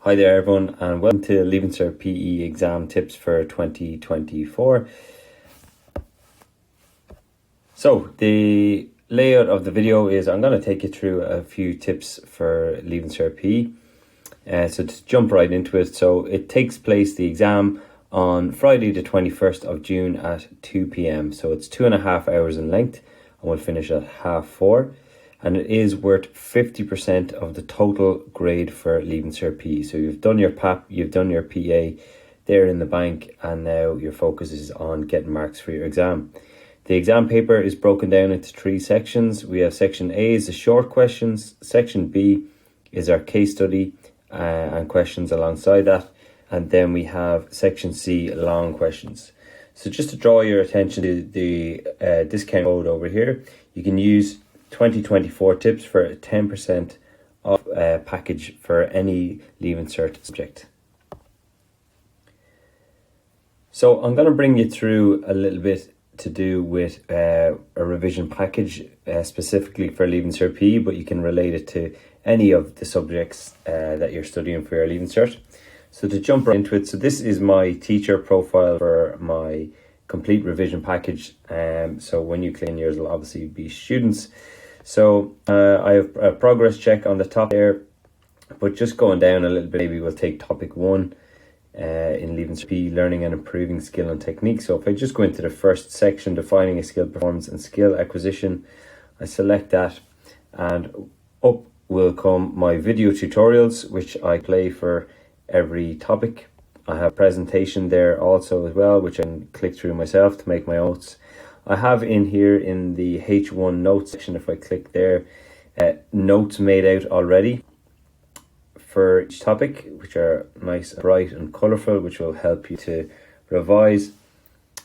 Hi there everyone, and welcome to Leaving Cert PE exam tips for 2024. So the layout of the video is I'm going to take you through a few tips for Leaving Cert PE. So to jump right into it, so it takes place, the exam, on Friday the 21st of June at 2 p.m. So it's 2.5 hours in length and we'll finish at 4:30. And it is worth 50% of the total grade for Leaving Cert PE. So you've done your PAP, you've done your PA, they're in the bank, and now your focus is on getting marks for your exam. The exam paper is broken down into 3 sections. We have section A is the short questions, section B is our case study and questions alongside that, and then we have section C, long questions. So just to draw your attention to the discount code over here, you can use 2024 tips for a 10% off package for any Leaving Cert subject. So I'm going to bring you through a little bit to do with a revision package specifically for Leaving Cert PE, but you can relate it to any of the subjects that you're studying for your Leaving Cert. So to jump right into it, so this is my teacher profile for my complete revision package. So when you click in, yours will obviously be students. So I have a progress check on the top there, but just going down a little bit, maybe we'll take topic 1 in Leaving Cert PE, learning and improving skill and technique. So if I just go into the first section, defining a skill, performance and skill acquisition, I select that, and up will come my video tutorials, which I play for every topic. I have presentation there also as well, which I can click through myself to make my notes. I have in here in the H1 notes section, if I click there, notes made out already for each topic, which are nice, bright and colourful, which will help you to revise.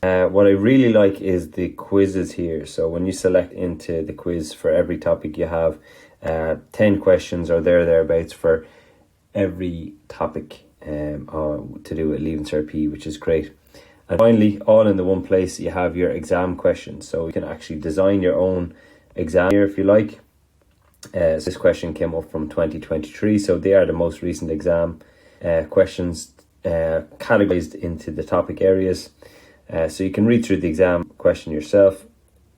What I really like is the quizzes here. So when you select into the quiz for every topic, you have 10 questions or thereabouts for every topic to do with Leaving Cert PE, which is great. And finally, all in the one place, you have your exam questions. So you can actually design your own exam here if you like. So this question came up from 2023. So they are the most recent exam questions categorized into the topic areas. So you can read through the exam question yourself,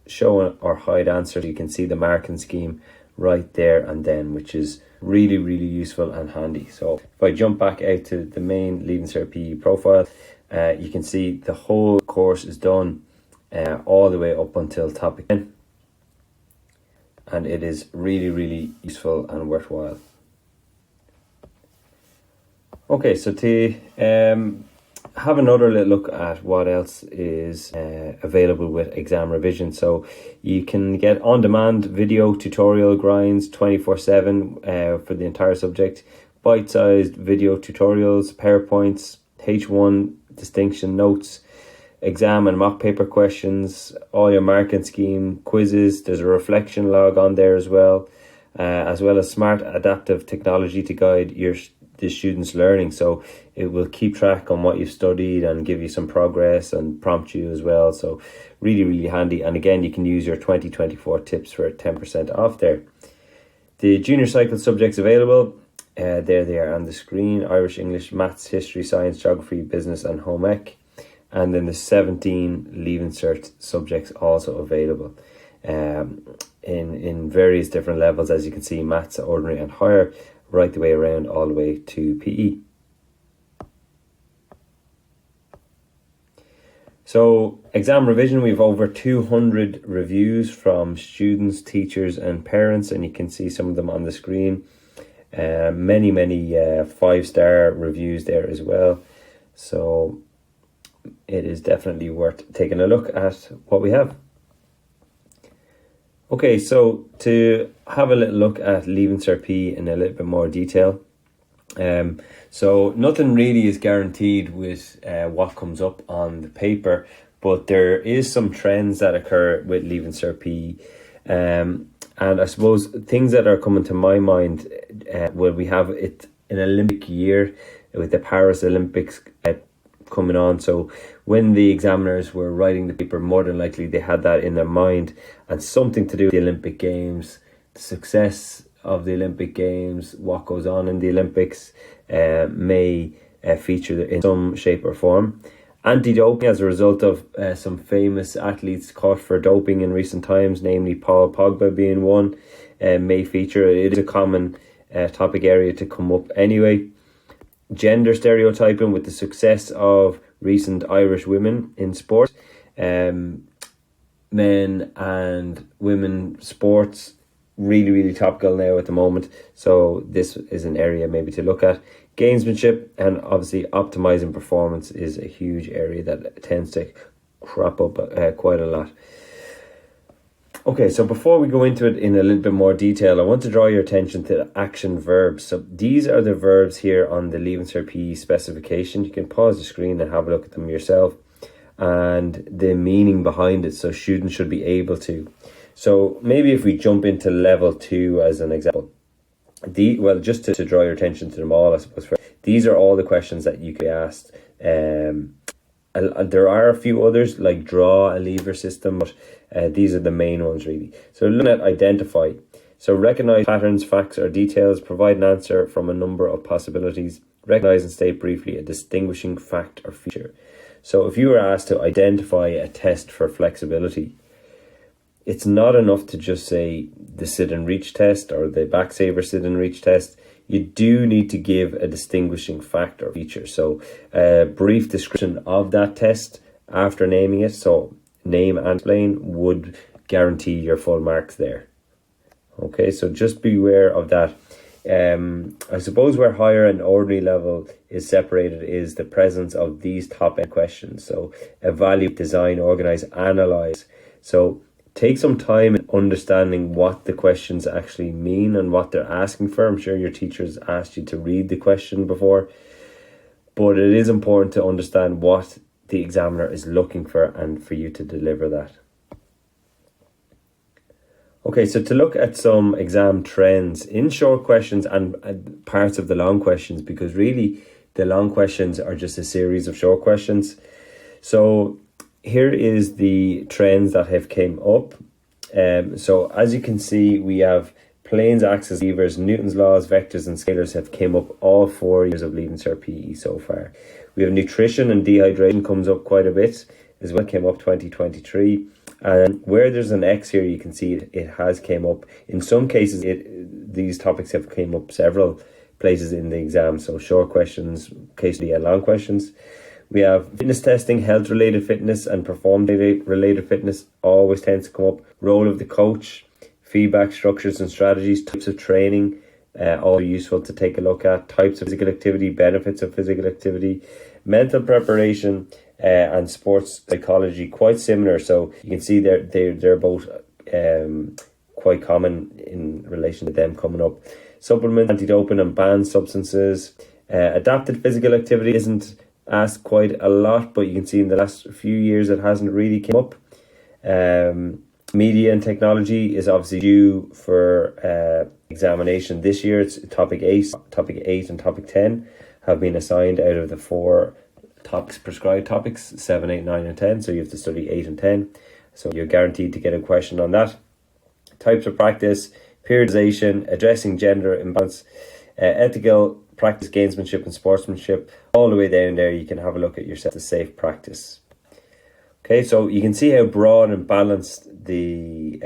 show or hide answers. You can see the marking scheme right there and then, which is really, really useful and handy. So if I jump back out to the main Leaving Cert PE profile, you can see the whole course is done all the way up until topic 10, and it is really, really useful and worthwhile. Okay, so to have another little look at what else is available with ExamRevision. So you can get on-demand video tutorial grinds 24/7 for the entire subject, bite-sized video tutorials, PowerPoints, H1 distinction notes, exam and mock paper questions, all your marking scheme, quizzes. There's a reflection log on there as well as smart adaptive technology to guide the students' learning. So it will keep track on what you've studied and give you some progress and prompt you as well. So really, really handy. And again, you can use your 2024 tips for 10% off there. The junior cycle subjects available. There they are on the screen: Irish, English, Maths, History, Science, Geography, Business and Home Ec. And then the 17 Leaving Cert subjects also available in various different levels, as you can see: Maths, Ordinary and Higher, right the way around all the way to PE. So ExamRevision, we have over 200 reviews from students, teachers and parents, and you can see some of them on the screen. Many 5-star reviews there as well. So it is definitely worth taking a look at what we have. Okay, so to have a little look at Leaving Cert PE in a little bit more detail. So nothing really is guaranteed with what comes up on the paper, but there is some trends that occur with Leaving Cert PE. And I suppose things that are coming to my mind, we have it an Olympic year with the Paris Olympics coming on. So when the examiners were writing the paper, more than likely they had that in their mind, and something to do with the Olympic Games, the success of the Olympic Games, what goes on in the Olympics, may feature in some shape or form. Anti-doping, as a result of some famous athletes caught for doping in recent times, namely Paul Pogba being one, may feature. It is a common topic area to come up anyway. Gender stereotyping, with the success of recent Irish women in sport. Men and women sports, really topical now at the moment. So this is an area maybe to look at. Gamesmanship and obviously optimizing performance is a huge area that tends to crop up quite a lot. Okay, so before we go into it in a little bit more detail, I want to draw your attention to the action verbs. So these are the verbs here on the Leaving Cert PE specification. You can pause the screen and have a look at them yourself, and the meaning behind it, so students should be able to. So maybe if we jump into level 2 as an example. Just to draw your attention to them all, I suppose. These are all the questions that you could be asked. There are a few others like draw a lever system, but these are the main ones really. So looking at identify. So recognize patterns, facts or details, provide an answer from a number of possibilities, recognize and state briefly a distinguishing fact or feature. So if you were asked to identify a test for flexibility, it's not enough to just say the sit and reach test or the Backsaver sit and reach test. You do need to give a distinguishing fact or feature. So a brief description of that test after naming it, so name and explain, would guarantee your full marks there. Okay, so just beware of that. I suppose where higher and ordinary level is separated is the presence of these top-end questions. So evaluate, design, organize, analyze. So take some time in understanding what the questions actually mean and what they're asking for. I'm sure your teachers asked you to read the question before, but it is important to understand what the examiner is looking for and for you to deliver that. Okay, so to look at some exam trends in short questions and parts of the long questions, because really the long questions are just a series of short questions. So here is the trends that have came up. So as you can see, we have planes, axes, levers, Newton's laws, vectors and scalars have came up all 4 years of Leaving Cert PE so far. We have nutrition and dehydration comes up quite a bit as well, came up 2023. And where there's an X here, you can see it has came up. In some cases, these topics have came up several places in the exam. So short questions, case study and long questions. We have fitness testing, health-related fitness and performance-related fitness always tends to come up. Role of the coach, feedback, structures and strategies, types of training, all useful to take a look at. Types of physical activity, benefits of physical activity, mental preparation, and sports psychology, quite similar. So you can see they're both quite common in relation to them coming up. Supplement, anti-doping and banned substances. Adapted physical activity isn't asked quite a lot, but you can see in the last few years it hasn't really come up. Media and technology is obviously due for examination this year. It's topic 8 and topic 10 have been assigned out of the 4 topics, prescribed topics, 7, 8, 9 and 10. So you have to study 8 and 10. So you're guaranteed to get a question on that. Types of practice, periodization, addressing gender imbalance, ethical practice, gamesmanship and sportsmanship, all the way down there. You can have a look at yourself, the safe practice. Okay, so you can see how broad and balanced the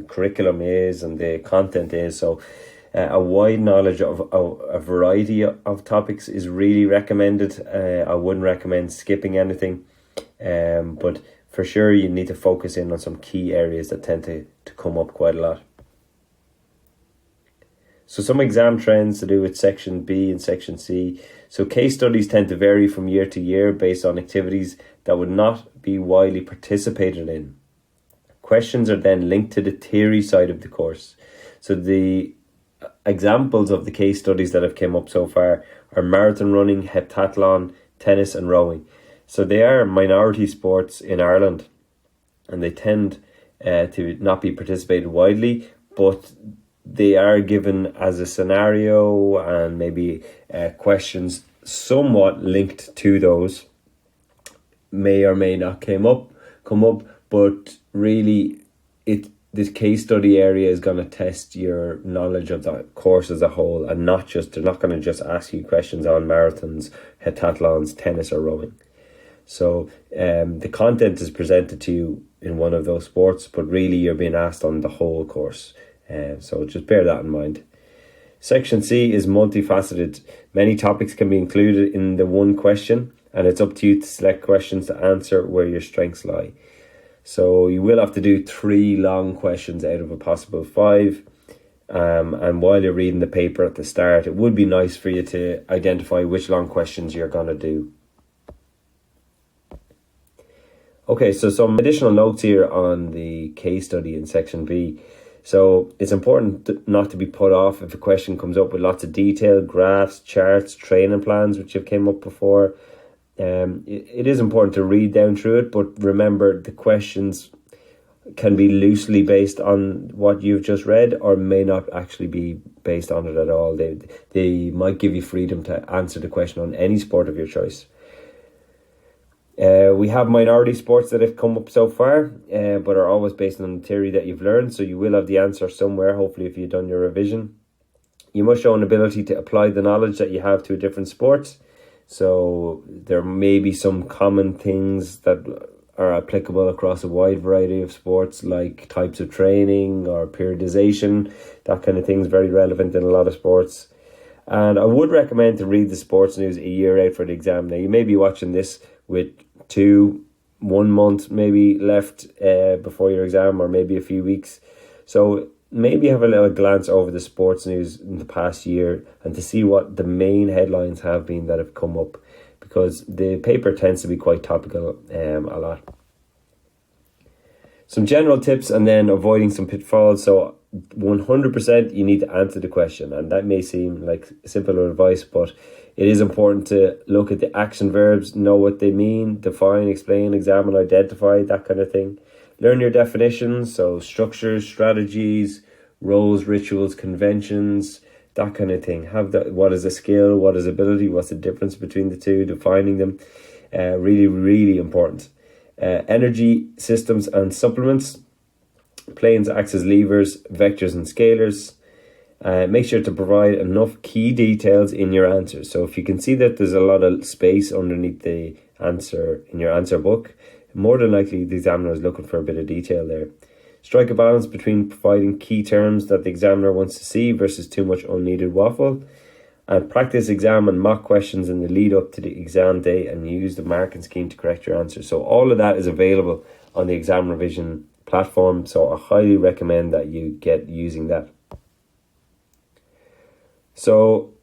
curriculum is and the content is. So a wide knowledge of a variety of topics is really recommended. I wouldn't recommend skipping anything, but for sure you need to focus in on some key areas that tend to come up quite a lot. So some exam trends to do with section B and section C. So case studies tend to vary from year to year based on activities that would not be widely participated in. Questions are then linked to the theory side of the course. So the examples of the case studies that have come up so far are marathon running, heptathlon, tennis and rowing. So they are minority sports in Ireland and they tend to not be participated widely, but they are given as a scenario and maybe questions somewhat linked to those may or may not come up, but really it this case study area is going to test your knowledge of the course as a whole, and they're not going to just ask you questions on marathons, heptathlons, tennis or rowing. So the content is presented to you in one of those sports, but really you're being asked on the whole course. So just bear that in mind. Section C is multifaceted. Many topics can be included in the one question, and it's up to you to select questions to answer where your strengths lie. So you will have to do 3 long questions out of a possible 5. And while you're reading the paper at the start, it would be nice for you to identify which long questions you're going to do. Okay, so some additional notes here on the case study in section B. So it's important not to be put off if a question comes up with lots of detail, graphs, charts, training plans, which have came up before. It is important to read down through it, but remember the questions can be loosely based on what you've just read, or may not actually be based on it at all. They might give you freedom to answer the question on any sport of your choice. We have minority sports that have come up so far, but are always based on the theory that you've learned, so you will have the answer somewhere, hopefully, if you've done your revision. You must show an ability to apply the knowledge that you have to a different sport. So there may be some common things that are applicable across a wide variety of sports, like types of training or periodization. That kind of thing is very relevant in a lot of sports. And I would recommend to read the sports news a year out for the exam. Now, you may be watching this with 1 month maybe left before your exam, or maybe a few weeks. So maybe have a little glance over the sports news in the past year and to see what the main headlines have been that have come up, because the paper tends to be quite topical a lot. Some general tips and then avoiding some pitfalls. So 100% you need to answer the question, and that may seem like simple advice, but it is important to look at the action verbs, know what they mean, define, explain, examine, identify, that kind of thing. Learn your definitions, so structures, strategies, roles, rituals, conventions, that kind of thing. What is a skill, what is ability, what's the difference between the two, defining them. Really, really important. Energy systems and supplements. Planes acts as levers, vectors and scalars. Make sure to provide enough key details in your answers. So if you can see that there's a lot of space underneath the answer in your answer book, more than likely the examiner is looking for a bit of detail there. Strike a balance between providing key terms that the examiner wants to see versus too much unneeded waffle. And practice exam and mock questions in the lead up to the exam day, and use the marking scheme to correct your answers. So all of that is available on the ExamRevision platform, so I highly recommend that you get using that. So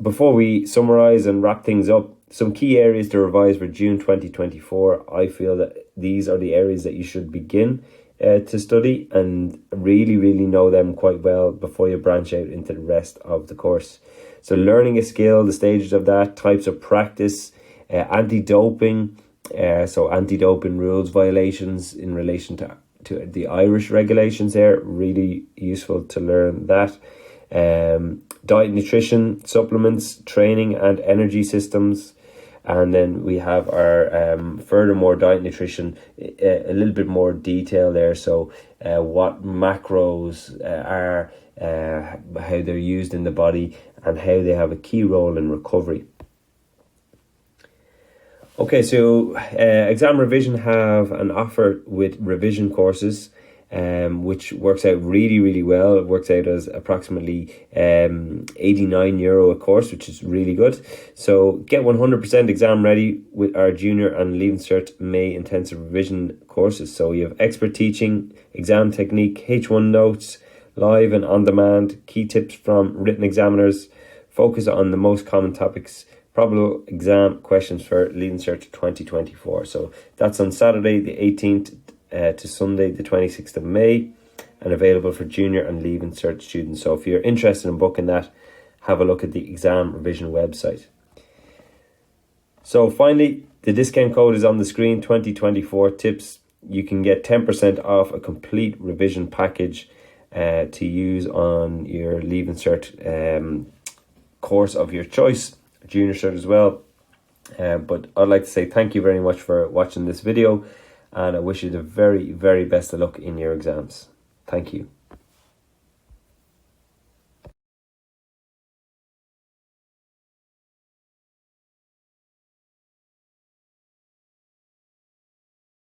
before we summarize and wrap things up, some key areas to revise for June 2024. I feel that these are the areas that you should begin to study and really, really know them quite well before you branch out into the rest of the course. So learning a skill, the stages of that, types of practice, anti-doping, so anti-doping rules violations in relation to the Irish regulations there, really useful to learn that. Diet, nutrition, supplements, training and energy systems. And then we have our furthermore diet, nutrition, a little bit more detail there. So what macros are, how they're used in the body, and how they have a key role in recovery. Okay, so ExamRevision have an offer with revision courses, which works out really, really well. It works out as approximately €89 a course, which is really good. So get 100% exam ready with our junior and Leaving Cert May intensive revision courses. So you have expert teaching, exam technique, H1 notes, live and on demand, key tips from written examiners, focus on the most common topics, probable exam questions for Leaving Cert 2024. So that's on Saturday the 18th to Sunday the 26th of May, and available for junior and Leaving Cert students. So if you're interested in booking that, have a look at the ExamRevision website. So finally, the discount code is on the screen, 2024 tips. You can get 10% off a complete revision package to use on your Leaving Cert course of your choice, junior cert as well. But I'd like to say thank you very much for watching this video, and I wish you the very, very best of luck in your exams. Thank you.